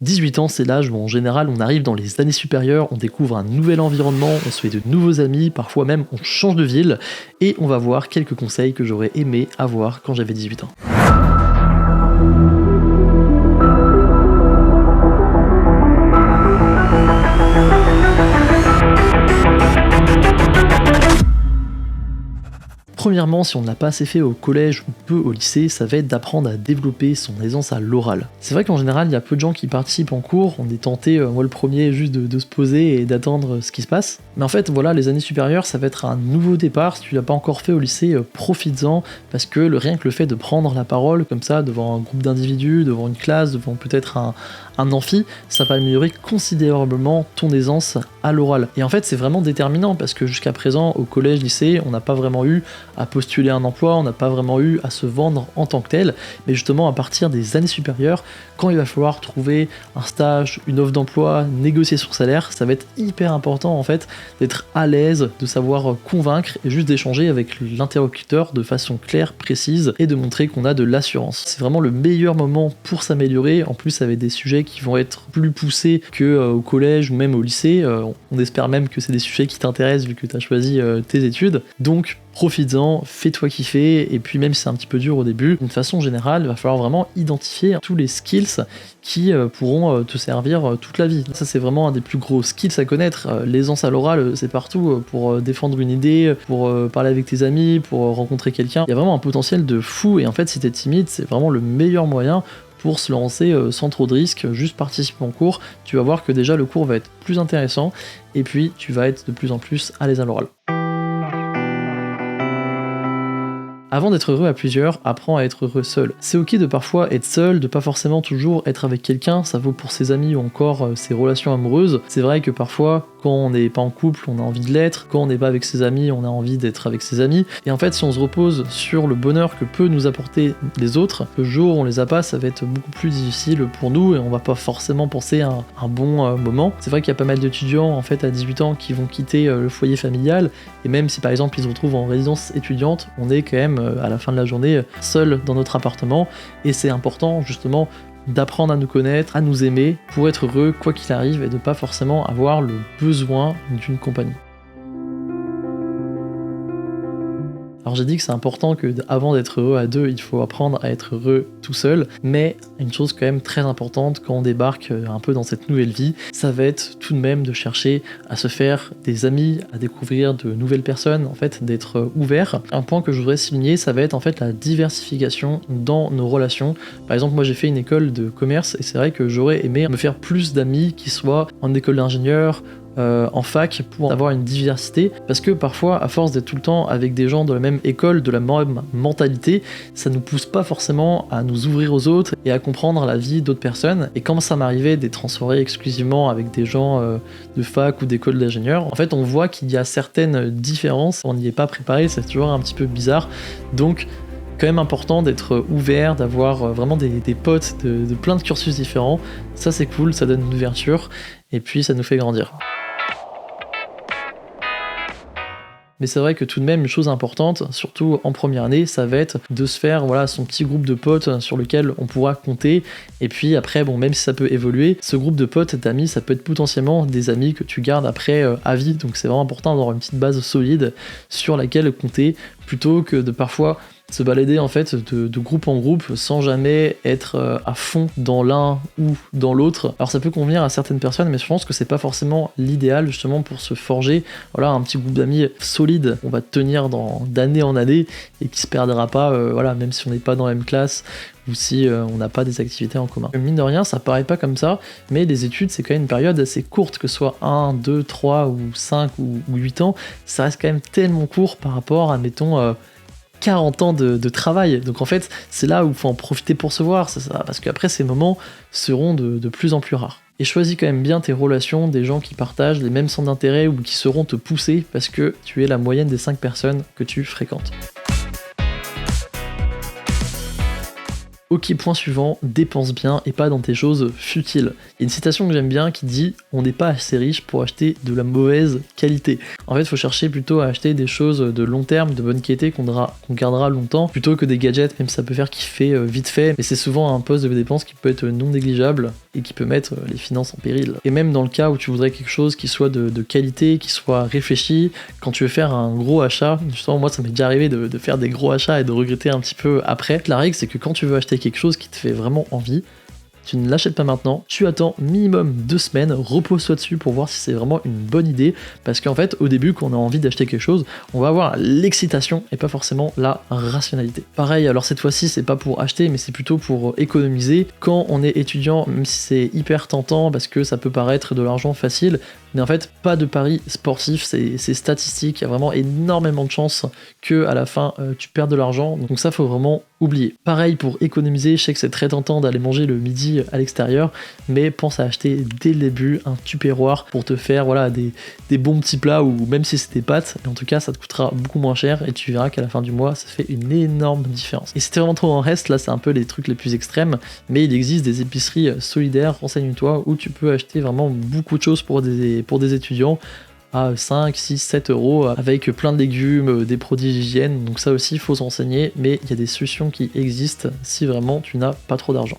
18 ans, c'est l'âge où en général on arrive dans les années supérieures, on découvre un nouvel environnement, on se fait de nouveaux amis, parfois même on change de ville, et on va voir quelques conseils que j'aurais aimé avoir quand j'avais 18 ans. Premièrement, si on ne l'a pas assez fait au collège ou peu au lycée, ça va être d'apprendre à développer son aisance à l'oral. C'est vrai qu'en général, il y a peu de gens qui participent en cours, on est tenté, moi le premier, juste de se poser et d'attendre ce qui se passe. Mais en fait, voilà, les années supérieures, ça va être un nouveau départ. Si tu l'as pas encore fait au lycée, profites-en, parce que rien que le fait de prendre la parole comme ça, devant un groupe d'individus, devant une classe, devant peut-être un amphi, ça va améliorer considérablement ton aisance à l'oral. Et en fait, c'est vraiment déterminant, parce que jusqu'à présent, au collège, lycée, on n'a pas vraiment eu à postuler un emploi, on n'a pas vraiment eu à se vendre en tant que tel, mais justement à partir des années supérieures, quand il va falloir trouver un stage, une offre d'emploi, négocier son salaire, ça va être hyper important en fait d'être à l'aise, de savoir convaincre et juste d'échanger avec l'interlocuteur de façon claire, précise et de montrer qu'on a de l'assurance. C'est vraiment le meilleur moment pour s'améliorer, en plus avec des sujets qui vont être plus poussés qu'au collège ou même au lycée, on espère même que c'est des sujets qui t'intéressent vu que tu as choisi tes études, donc profites-en, fais-toi kiffer, et puis même si c'est un petit peu dur au début, d'une façon générale, il va falloir vraiment identifier tous les skills qui pourront te servir toute la vie. Ça c'est vraiment un des plus gros skills à connaître. L'aisance à l'oral, c'est partout pour défendre une idée, pour parler avec tes amis, pour rencontrer quelqu'un. Il y a vraiment un potentiel de fou, et en fait si t'es timide, c'est vraiment le meilleur moyen pour se lancer sans trop de risques, juste participer en cours. Tu vas voir que déjà le cours va être plus intéressant, et puis tu vas être de plus en plus à l'aise à l'oral. Avant d'être heureux à plusieurs, apprends à être heureux seul. C'est ok de parfois être seul, de pas forcément toujours être avec quelqu'un, ça vaut pour ses amis ou encore ses relations amoureuses. C'est vrai que parfois, quand on n'est pas en couple, on a envie de l'être, quand on n'est pas avec ses amis, on a envie d'être avec ses amis. Et en fait, si on se repose sur le bonheur que peut nous apporter les autres, le jour où on les a pas, ça va être beaucoup plus difficile pour nous et on va pas forcément penser à un bon moment. C'est vrai qu'il y a pas mal d'étudiants en fait à 18 ans qui vont quitter le foyer familial, et même si par exemple ils se retrouvent en résidence étudiante, on est quand même à la fin de la journée seul dans notre appartement, et c'est important justement d'apprendre à nous connaître, à nous aimer pour être heureux quoi qu'il arrive et de pas forcément avoir le besoin d'une compagnie. Alors j'ai dit que c'est important que avant d'être heureux à deux, il faut apprendre à être heureux tout seul, mais une chose quand même très importante quand on débarque un peu dans cette nouvelle vie, ça va être tout de même de chercher à se faire des amis, à découvrir de nouvelles personnes, en fait d'être ouvert. Un point que je voudrais souligner, ça va être en fait la diversification dans nos relations. Par exemple, moi j'ai fait une école de commerce et c'est vrai que j'aurais aimé me faire plus d'amis qui soient en école d'ingénieur, en fac, pour avoir une diversité, parce que parfois à force d'être tout le temps avec des gens de la même école, de la même mentalité, ça nous pousse pas forcément à nous ouvrir aux autres et à comprendre la vie d'autres personnes. Et quand ça m'arrivait d'être en soirée exclusivement avec des gens de fac ou d'école d'ingénieur, en fait on voit qu'il y a certaines différences, on n'y est pas préparé, c'est toujours un petit peu bizarre, donc quand même important d'être ouvert, d'avoir vraiment des potes de plein de cursus différents. Ça c'est cool, ça donne une ouverture et puis ça nous fait grandir. Mais c'est vrai que tout de même, une chose importante, surtout en première année, ça va être de se faire son petit groupe de potes sur lequel on pourra compter. Et puis après, même si ça peut évoluer, ce groupe de potes, d'amis, ça peut être potentiellement des amis que tu gardes après à vie. Donc c'est vraiment important d'avoir une petite base solide sur laquelle compter, plutôt que de parfois se balader en fait de groupe en groupe sans jamais être à fond dans l'un ou dans l'autre. Alors ça peut convenir à certaines personnes, mais je pense que c'est pas forcément l'idéal justement pour se forger un petit groupe d'amis solide, on va tenir d'année en année et qui se perdra pas même si on n'est pas dans la même classe ou si on n'a pas des activités en commun. Mine de rien, ça paraît pas comme ça, mais les études c'est quand même une période assez courte, que ce soit 1, 2, 3 ou 5 ou 8 ans, ça reste quand même tellement court par rapport à mettons 40 ans de travail. Donc en fait, c'est là où il faut en profiter pour se voir, parce qu'après ces moments seront de plus en plus rares. Et choisis quand même bien tes relations, des gens qui partagent les mêmes centres d'intérêt ou qui sauront te pousser, parce que tu es la moyenne des 5 personnes que tu fréquentes. Ok, point suivant, dépense bien et pas dans tes choses futiles. Il y a une citation que j'aime bien qui dit « On n'est pas assez riche pour acheter de la mauvaise qualité ». En fait, il faut chercher plutôt à acheter des choses de long terme, de bonne qualité, qu'on gardera longtemps, plutôt que des gadgets, même si ça peut faire kiffer vite fait, mais c'est souvent un poste de dépense qui peut être non négligeable et qui peut mettre les finances en péril. Et même dans le cas où tu voudrais quelque chose qui soit de qualité, qui soit réfléchi, quand tu veux faire un gros achat, justement moi ça m'est déjà arrivé de faire des gros achats et de regretter un petit peu après. La règle c'est que quand tu veux acheter quelque chose qui te fait vraiment envie, tu ne l'achètes pas maintenant, tu attends minimum 2 semaines, repose-toi dessus pour voir si c'est vraiment une bonne idée, parce qu'en fait au début quand on a envie d'acheter quelque chose, on va avoir l'excitation et pas forcément la rationalité. Pareil, alors cette fois-ci c'est pas pour acheter mais c'est plutôt pour économiser. Quand on est étudiant, même si c'est hyper tentant parce que ça peut paraître de l'argent facile, mais en fait pas de paris sportif, c'est statistique, il y a vraiment énormément de chances que à la fin tu perdes de l'argent, donc ça faut vraiment oublier. Pareil pour économiser, je sais que c'est très tentant d'aller manger le midi à l'extérieur, mais pense à acheter dès le début un tupperware pour te faire voilà, des bons petits plats, ou même si c'est des pâtes, en tout cas ça te coûtera beaucoup moins cher et tu verras qu'à la fin du mois ça fait une énorme différence. Et si t'es vraiment trop en reste, là c'est un peu les trucs les plus extrêmes, mais il existe des épiceries solidaires, renseigne-toi, où tu peux acheter vraiment beaucoup de choses pour des étudiants à 5, 6, 7 euros avec plein de légumes, des produits d'hygiène, donc ça aussi il faut se renseigner, mais il y a des solutions qui existent si vraiment tu n'as pas trop d'argent.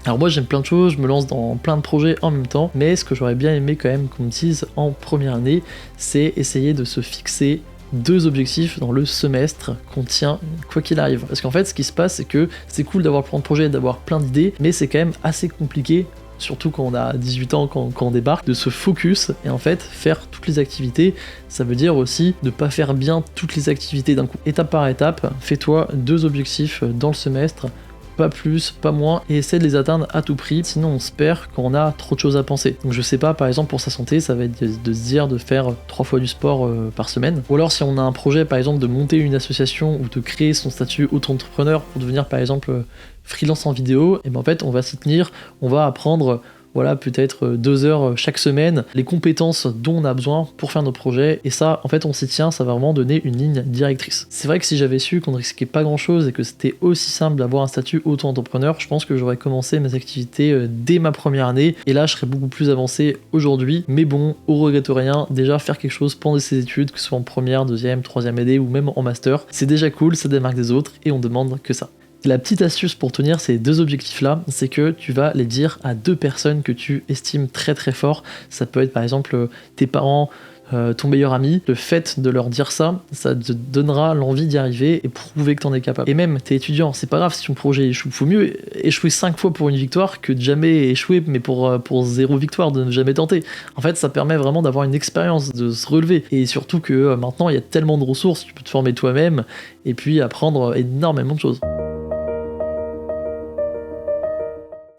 Alors moi j'aime plein de choses, je me lance dans plein de projets en même temps, mais ce que j'aurais bien aimé quand même qu'on me dise en première année, c'est essayer de se fixer 2 objectifs dans le semestre qu'on tient quoi qu'il arrive. Parce qu'en fait ce qui se passe c'est que c'est cool d'avoir plein de projets, d'avoir plein d'idées, mais c'est quand même assez compliqué, surtout quand on a 18 ans, quand on débarque, de se focus et en fait faire toutes les activités. Ça veut dire aussi ne pas faire bien toutes les activités d'un coup. Étape par étape, fais-toi 2 objectifs dans le semestre, pas plus, pas moins, et essaie de les atteindre à tout prix, sinon on se perd quand on a trop de choses à penser. Donc je sais pas, par exemple pour sa santé, ça va être de se dire de faire 3 fois du sport par semaine, ou alors si on a un projet par exemple de monter une association ou de créer son statut auto-entrepreneur pour devenir par exemple freelance en vidéo, et ben en fait on va s'y tenir, on va apprendre voilà, peut-être 2 heures chaque semaine, les compétences dont on a besoin pour faire nos projets, et ça, en fait, on s'y tient, ça va vraiment donner une ligne directrice. C'est vrai que si j'avais su qu'on ne risquait pas grand-chose et que c'était aussi simple d'avoir un statut auto-entrepreneur, je pense que j'aurais commencé mes activités dès ma première année, et là, je serais beaucoup plus avancé aujourd'hui, mais bon, au regret rien, déjà faire quelque chose pendant ses études, que ce soit en première, deuxième, troisième année, ou même en master, c'est déjà cool, ça démarque des autres, et on demande que ça. La petite astuce pour tenir ces 2 objectifs-là, c'est que tu vas les dire à 2 personnes que tu estimes très très fort. Ça peut être par exemple tes parents, ton meilleur ami. Le fait de leur dire ça, ça te donnera l'envie d'y arriver et prouver que t'en es capable. Et même, t'es étudiant, c'est pas grave si ton projet échoue. Faut mieux échouer 5 fois pour une victoire que de jamais échouer, mais pour 0 victoire, de ne jamais tenter. En fait, ça permet vraiment d'avoir une expérience, de se relever. Et surtout que maintenant, il y a tellement de ressources, tu peux te former toi-même et puis apprendre énormément de choses.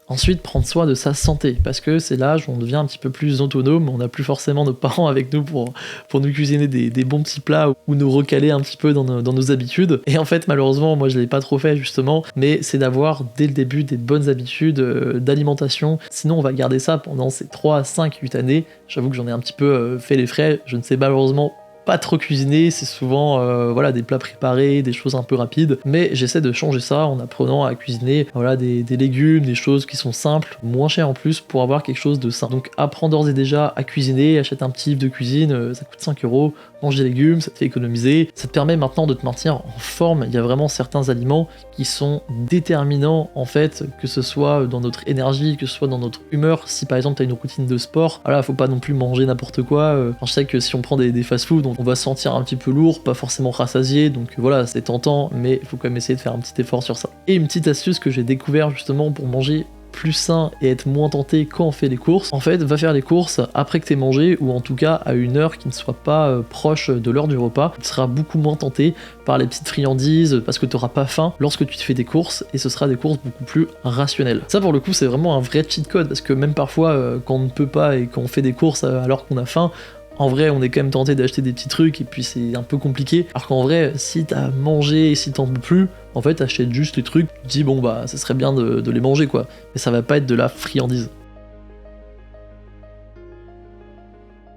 Ensuite, prendre soin de sa santé, parce que c'est l'âge où on devient un petit peu plus autonome, on n'a plus forcément nos parents avec nous pour nous cuisiner des bons petits plats ou nous recaler un petit peu dans nos habitudes. Et en fait, malheureusement, moi je l'ai pas trop fait justement, mais c'est d'avoir dès le début des bonnes habitudes d'alimentation. Sinon, on va garder ça pendant ces 3, 5, 8 années. J'avoue que j'en ai un petit peu fait les frais, je ne sais malheureusement pas trop cuisiner, c'est souvent voilà, des plats préparés, des choses un peu rapides, mais j'essaie de changer ça en apprenant à cuisiner voilà, des légumes, des choses qui sont simples, moins chères en plus, pour avoir quelque chose de sain. Donc apprends d'ores et déjà à cuisiner, achète un petit livre de cuisine, ça coûte 5 euros, mange des légumes, ça te fait économiser, ça te permet maintenant de te maintenir en forme. Il y a vraiment certains aliments qui sont déterminants en fait, que ce soit dans notre énergie, que ce soit dans notre humeur. Si par exemple tu as une routine de sport, voilà, faut pas non plus manger n'importe quoi. Je sais que si on prend des fast-food, on va se sentir un petit peu lourd, pas forcément rassasié, donc voilà, c'est tentant, mais il faut quand même essayer de faire un petit effort sur ça. Et une petite astuce que j'ai découvert justement pour manger plus sain et être moins tenté quand on fait les courses, en fait, va faire les courses après que t'aies mangé, ou en tout cas à une heure qui ne soit pas proche de l'heure du repas. Tu seras beaucoup moins tenté par les petites friandises parce que tu n'auras pas faim lorsque tu te fais des courses, et ce sera des courses beaucoup plus rationnelles. Ça pour le coup c'est vraiment un vrai cheat code, parce que même parfois quand on ne peut pas et qu'on fait des courses alors qu'on a faim, en vrai, on est quand même tenté d'acheter des petits trucs et puis c'est un peu compliqué. Alors qu'en vrai, si t'as mangé et si t'en peux plus, en fait, t'achètes juste les trucs, tu te dis bon bah ça serait bien de les manger quoi. Mais ça va pas être de la friandise.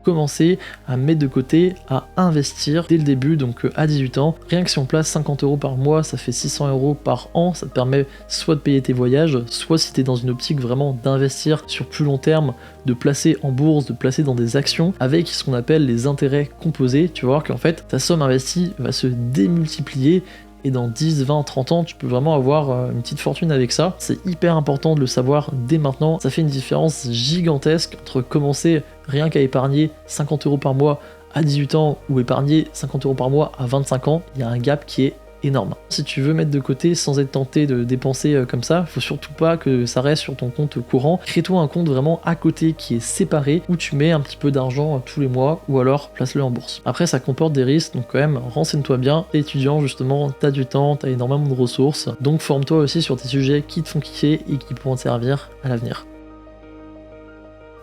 commencer à mettre de côté, à investir dès le début, donc à 18 ans. Rien que si on place 50 € par mois, ça fait 600 € par an, ça te permet soit de payer tes voyages, soit si tu es dans une optique vraiment d'investir sur plus long terme, de placer en bourse, de placer dans des actions avec ce qu'on appelle les intérêts composés. Tu vas voir qu'en fait, ta somme investie va se démultiplier et dans 10, 20, 30 ans, tu peux vraiment avoir une petite fortune avec ça. C'est hyper important de le savoir dès maintenant. Ça fait une différence gigantesque entre commencer rien qu'à épargner 50 € par mois à 18 ans ou épargner 50 € par mois à 25 ans. Il y a un gap qui est énorme. Si tu veux mettre de côté sans être tenté de dépenser comme ça, faut surtout pas que ça reste sur ton compte courant. Crée-toi un compte vraiment à côté qui est séparé où tu mets un petit peu d'argent tous les mois ou alors place-le en bourse. Après ça comporte des risques, donc quand même renseigne-toi bien. T'es étudiant justement, t'as du temps, t'as énormément de ressources, donc forme-toi aussi sur tes sujets qui te font kiffer et qui pourront te servir à l'avenir.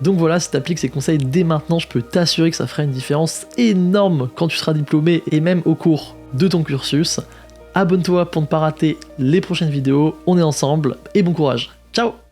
Donc voilà, si tu appliques ces conseils dès maintenant, je peux t'assurer que ça fera une différence énorme quand tu seras diplômé et même au cours de ton cursus. Abonne-toi pour ne pas rater les prochaines vidéos, on est ensemble et bon courage. Ciao!